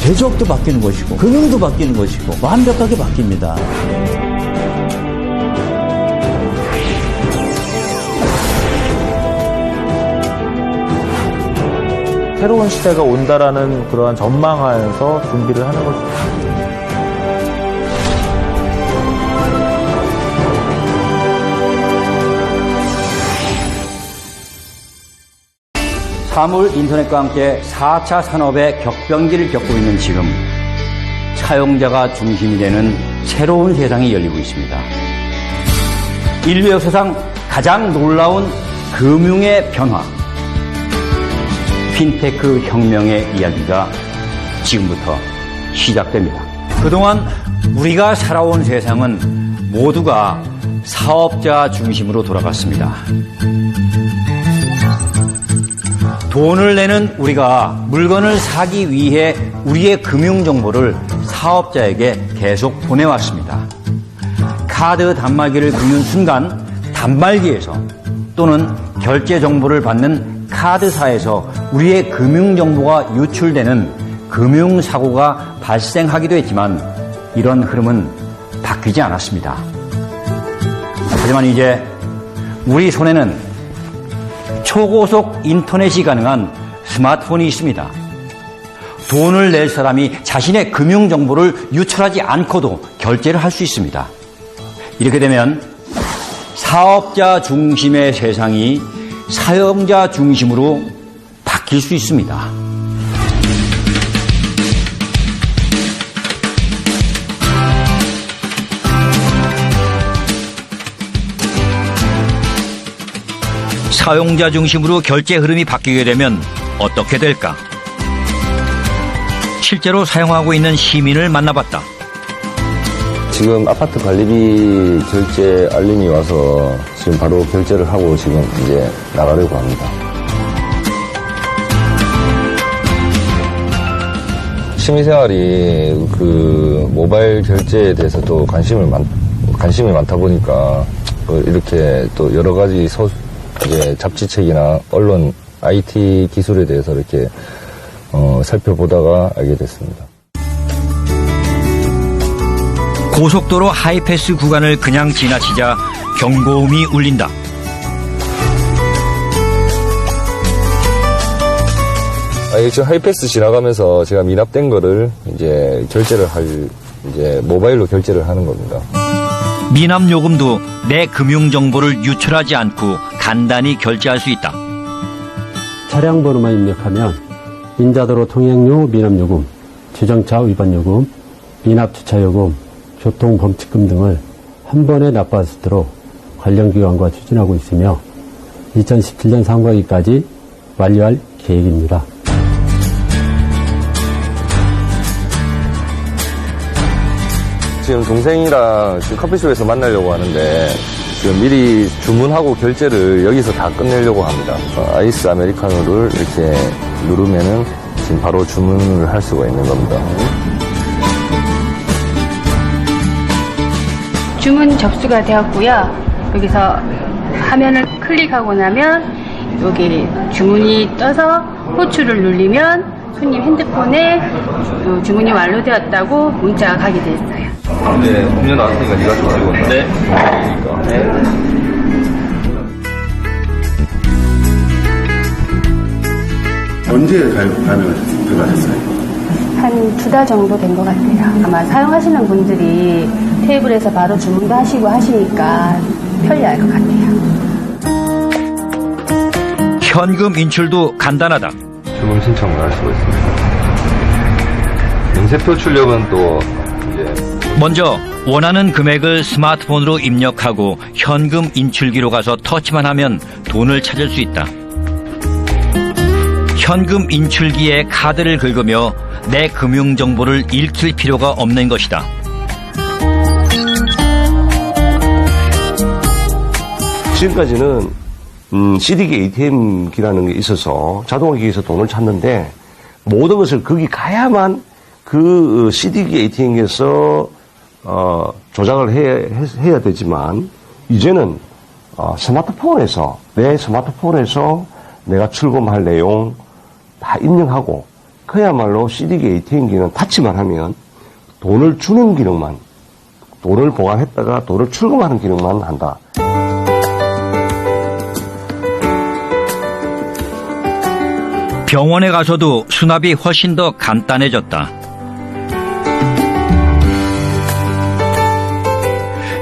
제조업도 바뀌는 것이고 금융도 바뀌는 것이고 완벽하게 바뀝니다. 새로운 시대가 온다라는 그러한 전망하에서 준비를 하는 것입니다. 사물 인터넷과 함께 4차 산업의 격변기를 겪고 있는 지금 사용자가 중심이 되는 새로운 세상이 열리고 있습니다. 인류 역사상 가장 놀라운 금융의 변화, 핀테크 혁명의 이야기가 지금부터 시작됩니다. 그동안 우리가 살아온 세상은 모두가 사업자 중심으로 돌아갔습니다. 돈을 내는 우리가 물건을 사기 위해 우리의 금융정보를 사업자에게 계속 보내왔습니다. 카드 단말기를 긁는 순간 단말기에서 또는 결제 정보를 받는 카드사에서 우리의 금융정보가 유출되는 금융사고가 발생하기도 했지만 이런 흐름은 바뀌지 않았습니다. 하지만 이제 우리 손에는 초고속 인터넷이 가능한 스마트폰이 있습니다. 돈을 낼 사람이 자신의 금융정보를 유출하지 않고도 결제를 할 수 있습니다. 이렇게 되면 사업자 중심의 세상이 사용자 중심으로 바뀔 수 있습니다. 사용자 중심으로 결제 흐름이 바뀌게 되면 어떻게 될까? 실제로 사용하고 있는 시민을 만나봤다. 지금 아파트 관리비 결제 알림이 와서 지금 바로 결제를 하고 지금 이제 나가려고 합니다. 취미생활이 그 모바일 결제에 대해서도 관심이 많다 보니까 이렇게 또 여러 가지 이제 잡지책이나 언론, IT 기술에 대해서 이렇게 살펴보다가 알게 됐습니다. 고속도로 하이패스 구간을 그냥 지나치자 경고음이 울린다. 지금 하이패스 지나가면서 제가 미납된 거를 이제 이제 모바일로 결제를 하는 겁니다. 미납 요금도 내 금융 정보를 유출하지 않고 간단히 결제할 수 있다. 차량 번호만 입력하면 인자도로 통행료 미납 요금, 주정차 위반 요금, 미납 주차 요금, 교통 범칙금 등을 한 번에 납부할 수 있도록 관련 기관과 추진하고 있으며 2017년 상반기까지 완료할 계획입니다. 지금 동생이랑 지금 커피숍에서 만나려고 하는데 지금 미리 주문하고 결제를 여기서 다 끝내려고 합니다. 아이스 아메리카노를 이렇게 누르면은 지금 바로 주문을 할 수가 있는 겁니다. 주문 접수가 되었고요. 여기서 화면을 클릭하고 나면 여기 주문이 떠서 호출을 누르면 손님 핸드폰에 주문이 완료되었다고 문자가 가게 됐어요. 네, 음료 나왔으니까 네가 좀 가지고 온다. 네. 언제 가입을 들어가셨어요? 한 2달 정도 된 것 같아요. 아마 사용하시는 분들이 테이블에서 바로 주문도 하시고 하시니까 편리할 것 같아요. 현금 인출도 간단하다. 주문 신청을 할 수가 있습니다. 인쇄표 출력은 또 이제 먼저 원하는 금액을 스마트폰으로 입력하고 현금 인출기로 가서 터치만 하면 돈을 찾을 수 있다. 현금 인출기에 카드를 긁으며 내 금융 정보를 읽힐 필요가 없는 것이다. 지금까지는 CD기 ATM기라는 게 있어서 자동화기에서 돈을 찾는데 모든 것을 거기 가야만 그 CD기 ATM기에서 조작을 해야 되지만 이제는 내 스마트폰에서 내가 출금할 내용 다 입력하고 그야말로 CD기 ATM기는 타치만 하면 돈을 주는 기능만, 돈을 보관했다가 돈을 출금하는 기능만 한다. 병원에 가서도 수납이 훨씬 더 간단해졌다.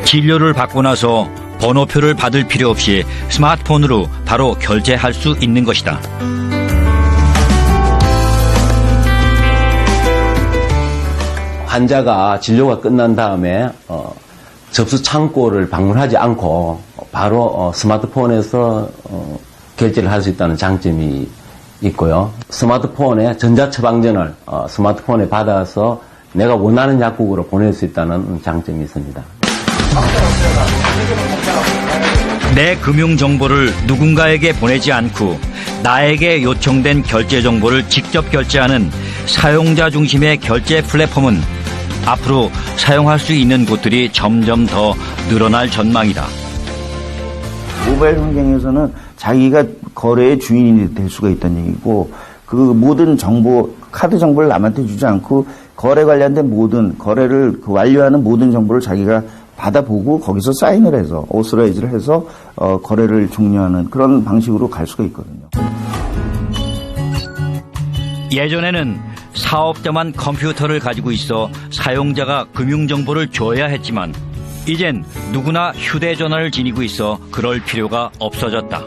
진료를 받고 나서 번호표를 받을 필요 없이 스마트폰으로 바로 결제할 수 있는 것이다. 환자가 진료가 끝난 다음에 접수 창구를 방문하지 않고 바로 스마트폰에서 결제를 할 수 있다는 장점이 있고요. 스마트폰에 전자처방전을 스마트폰에 받아서 내가 원하는 약국으로 보낼 수 있다는 장점이 있습니다. 내 금융 정보를 누군가에게 보내지 않고 나에게 요청된 결제 정보를 직접 결제하는 사용자 중심의 결제 플랫폼은 앞으로 사용할 수 있는 곳들이 점점 더 늘어날 전망이다. 모바일 환경에서는 자기가 거래의 주인이 될 수가 있다는 얘기고, 그 모든 정보, 카드 정보를 남한테 주지 않고 거래 관련된 모든 거래를 완료하는 모든 정보를 자기가 받아보고 거기서 사인을 해서 오스라이즈를 해서 거래를 종료하는 그런 방식으로 갈 수가 있거든요. 예전에는 사업자만 컴퓨터를 가지고 있어 사용자가 금융정보를 줘야 했지만 이젠 누구나 휴대전화를 지니고 있어 그럴 필요가 없어졌다.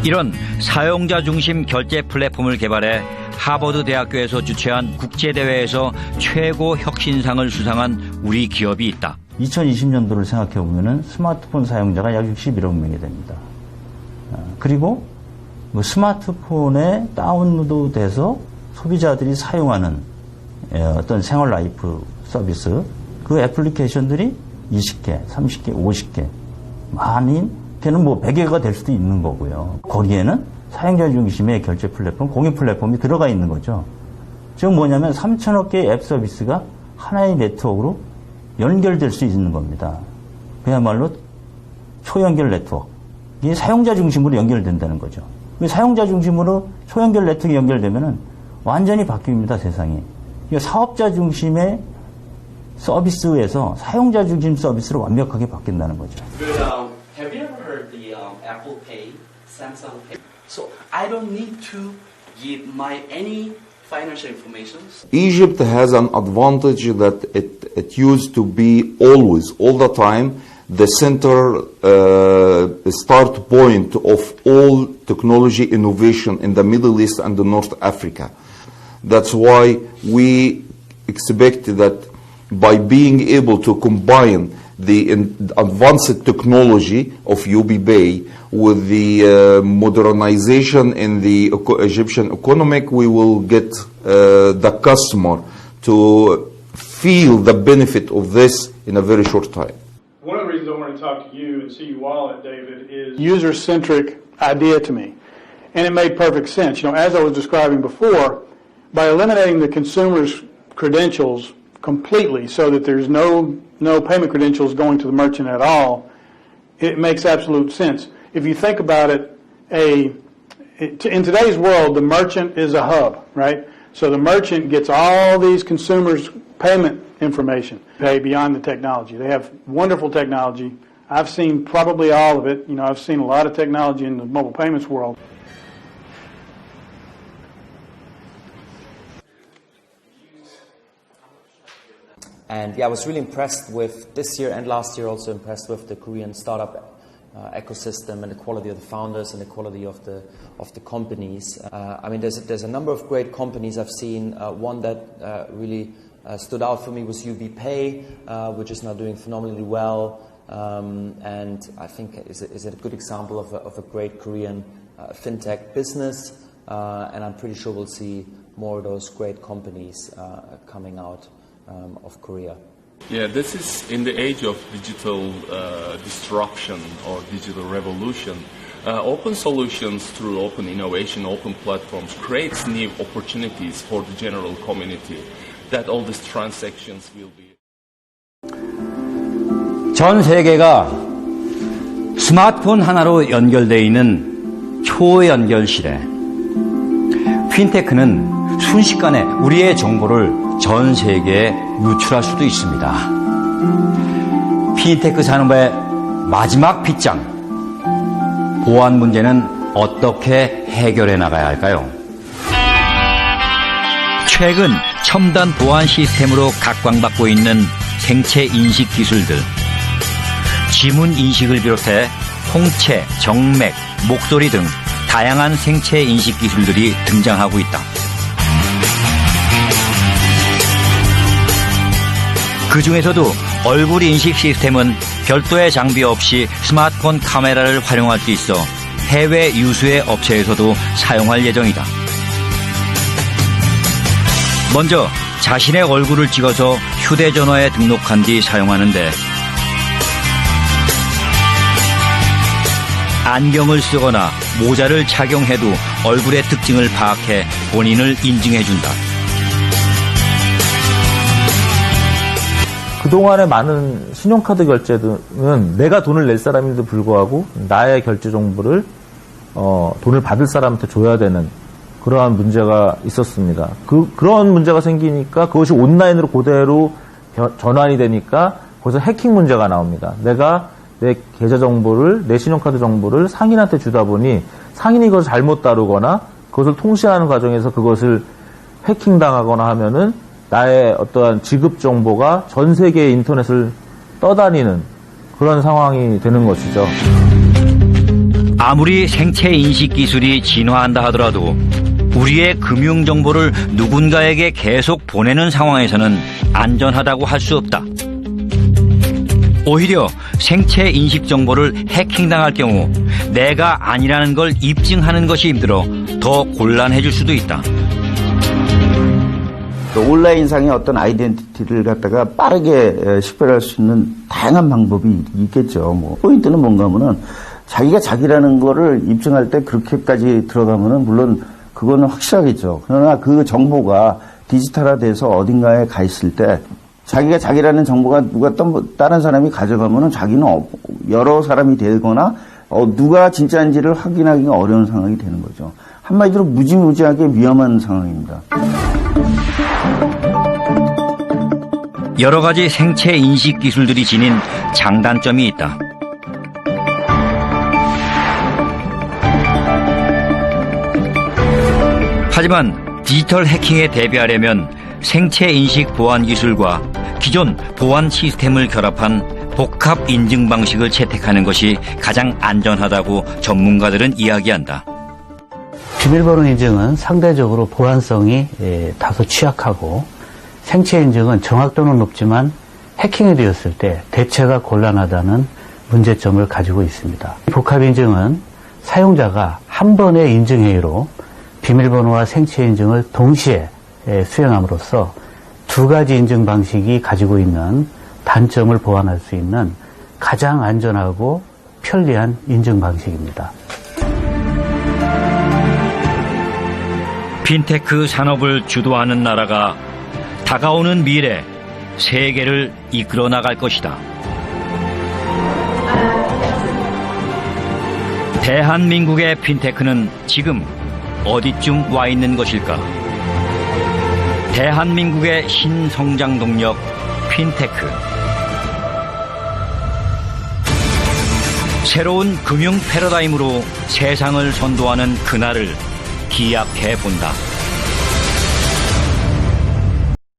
이런 사용자 중심 결제 플랫폼을 개발해 하버드 대학교에서 주최한 국제대회에서 최고 혁신상을 수상한 우리 기업이 있다. 2020년도를 생각해 보면은 스마트폰 사용자가 약 61억 명이 됩니다. 그리고 스마트폰에 다운로드돼서 소비자들이 사용하는 어떤 생활 라이프 서비스, 그 애플리케이션들이 20개, 30개, 50개, 많이 걔는 100개가 될 수도 있는 거고요. 거기에는 사용자 중심의 결제 플랫폼, 공유 플랫폼이 들어가 있는 거죠. 즉 뭐냐면 3천억 개의 앱 서비스가 하나의 네트워크로 연결될 수 있는 겁니다. 그야말로 초연결 네트워크. 이게 사용자 중심으로 연결된다는 거죠. 사용자 중심으로 초연결 네트워크가 연결되면은 완전히 바뀝니다, 세상이. 사업자 중심의 서비스에서 사용자 중심 서비스로 완벽하게 바뀐다는 거죠. Have you ever heard the Apple Pay, Samsung Pay? So I don't need to give my any financial information. Egypt has an advantage that it used to be always, all the time, the center start point of all technology innovation in the Middle East and North Africa. That's why we expect that by being able to combine the advanced technology of UBPay with the modernization in the Egyptian economic, we will get the customer to feel the benefit of this in a very short time. One of the reasons I want to talk to you and see you wallet, David, is user-centric idea to me. And it made perfect sense. You know, as I was describing before, by eliminating the consumer's credentials completely so that there's no payment credentials going to the merchant at all, it makes absolute sense. If you think about it, in today's world, the merchant is a hub, right? So the merchant gets all these consumers' payment information, pay beyond the technology. They have wonderful technology. I've seen probably all of it. You know, I've seen a lot of technology in the mobile payments world. And yeah, I was really impressed with this year and last year, also impressed with the Korean startup ecosystem and the quality of the founders and the quality of the companies. I mean, there's a number of great companies I've seen. One that really stood out for me was UBPay, which is now doing phenomenally well, and I think is a good example of a great Korean fintech business. And I'm pretty sure we'll see more of those great companies coming out of Korea. Yeah, this is in the age of digital disruption or digital revolution. Open solutions through open innovation, open platforms creates new opportunities for the general community that all these transactions will be. 전 세계가 스마트폰 하나로 연결되어 있는 초연결 시대. 핀테크는 순식간에 우리의 정보를 전 세계에 유출할 수도 있습니다. 핀테크 산업의 마지막 빗장, 보안 문제는 어떻게 해결해 나가야 할까요? 최근 첨단 보안 시스템으로 각광받고 있는 생체 인식 기술들. 지문 인식을 비롯해 홍채, 정맥, 목소리 등 다양한 생체 인식 기술들이 등장하고 있다. 그 중에서도 얼굴 인식 시스템은 별도의 장비 없이 스마트폰 카메라를 활용할 수 있어 해외 유수의 업체에서도 사용할 예정이다. 먼저 자신의 얼굴을 찍어서 휴대전화에 등록한 뒤 사용하는데 안경을 쓰거나 모자를 착용해도 얼굴의 특징을 파악해 본인을 인증해준다. 그동안의 많은 신용카드 결제는 내가 돈을 낼 사람인데도 불구하고 나의 결제 정보를 돈을 받을 사람한테 줘야 되는 그러한 문제가 있었습니다. 그런 문제가 생기니까 그것이 온라인으로 그대로 전환이 되니까 거기서 해킹 문제가 나옵니다. 내가 내 계좌 정보를, 내 신용카드 정보를 상인한테 주다 보니 상인이 그것을 잘못 다루거나 그것을 통신하는 과정에서 그것을 해킹당하거나 하면은 나의 어떠한 지급 정보가 전 세계의 인터넷을 떠다니는 그런 상황이 되는 것이죠. 아무리 생체 인식 기술이 진화한다 하더라도 우리의 금융 정보를 누군가에게 계속 보내는 상황에서는 안전하다고 할 수 없다. 오히려 생체 인식 정보를 해킹당할 경우 내가 아니라는 걸 입증하는 것이 힘들어 더 곤란해질 수도 있다. 온라인상의 어떤 아이덴티티를 갖다가 빠르게 식별할 수 있는 다양한 방법이 있겠죠. 포인트는 뭔가 하면은 자기가 자기라는 거를 입증할 때 그렇게까지 들어가면은 물론 그거는 확실하겠죠. 그러나 그 정보가 디지털화돼서 어딘가에 가 있을 때 자기가 자기라는 정보가 누가 다른 사람이 가져가면은 자기는 여러 사람이 되거나 누가 진짜인지를 확인하기가 어려운 상황이 되는 거죠. 한마디로 무지무지하게 위험한 상황입니다. 여러 가지 생체 인식 기술들이 지닌 장단점이 있다. 하지만 디지털 해킹에 대비하려면 생체 인식 보안 기술과 기존 보안 시스템을 결합한 복합 인증 방식을 채택하는 것이 가장 안전하다고 전문가들은 이야기한다. 비밀번호 인증은 상대적으로 보안성이 다소 취약하고 생체 인증은 정확도는 높지만 해킹이 되었을 때 대체가 곤란하다는 문제점을 가지고 있습니다. 복합 인증은 사용자가 한 번의 인증 행위로 비밀번호와 생체 인증을 동시에 수행함으로써 두 가지 인증 방식이 가지고 있는 단점을 보완할 수 있는 가장 안전하고 편리한 인증 방식입니다. 핀테크 산업을 주도하는 나라가 다가오는 미래 세계를 이끌어 나갈 것이다. 대한민국의 핀테크는 지금 어디쯤 와 있는 것일까? 대한민국의 신성장 동력 핀테크. 새로운 금융 패러다임으로 세상을 선도하는 그날을 기약해 본다.